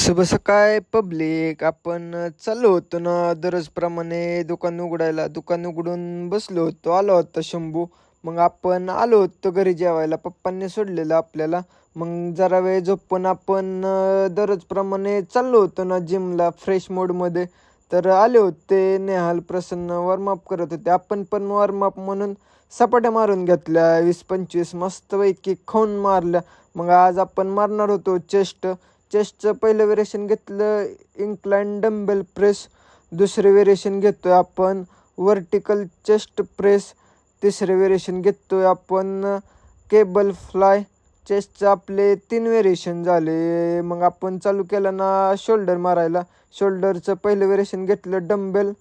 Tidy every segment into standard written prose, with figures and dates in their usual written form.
शुभ सकाळ पब्लिक. आपण चाललो होतो ना दररोजप्रमाणे दुकान उघडायला. दुकान उघडून बसलो होतो. आलो होता शंभू. मग आपण आलो होतो घरी जेवायला. पप्पांनी सोडलेलं आपल्याला. मग जरा वेळ झोपून आपण दररोजप्रमाणे चाललो होतो ना जिमला फ्रेश मोडमध्ये. तर आले होते नेहाल, प्रसन्न वॉर्मअप करत होते. आपण पण वॉर्मअप म्हणून सपाट्या मारून घेतल्या 20-25 मस्तपैकी खाऊन मारल्या. मग आज आपण मारणार होतो चेस्टचं पहिलं वेरिएशन घेतलं इन्क्लाइन डंबेल प्रेस. दुसरे वेरिएशन घेतोय आपण वर्टिकल चेस्ट प्रेस. तिसरे वेरिएशन घेतोय आपण केबल फ्लाय. चेस्टचं आपले 3 वेरिएशन झाले. मग आपण चालू केलं ना शोल्डर मारायला. शोल्डरचं पहिलं वेरिएशन घेतलं डंबेल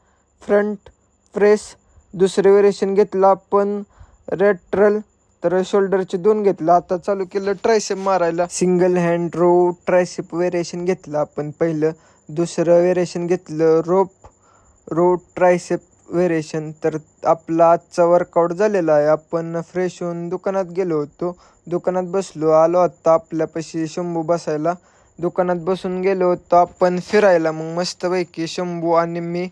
फ्रंट प्रेस. दुसरे वेरिएशन घेतलं आपण रेट्रल. तर शोल्डरचे 2 घेतलं. आता चालू केलं ट्रायसेप मारायला. Single hand row tricep variation घेतलं आपण पहिलं. दुसरं वेरिएशन घेतलं रो ट्रायसेप वेरिएशन. तर आपला आजचा वर्कआउट झालेला आहे. आपण फ्रेश होऊन दुकानात गेलो होतो. दुकानात बसलो. आलो आत्ता आपल्यापाशी शंभू बसायला. दुकानात बसून गेलो होतो आपण फिरायला. मग मस्तपैकी शंभू आणि मी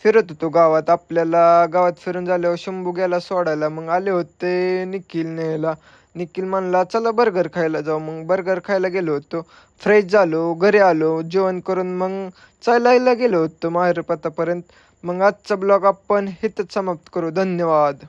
फिरत होतो गावात. आपल्याला गावात फिरून झाल्यावर शंभू गेला सोडायला. मग आले होते निखिल न्यायला. निखिल म्हणला चला बर्गर खायला जाऊ. मग बर्गर खायला गेलो होतो. फ्रेश झालो, घरी आलो, जेवण करून मग चालायला गेलो होतो माहेरपतापर्यंत. मग आजचा ब्लॉग आपण इथंच समाप्त करू. धन्यवाद.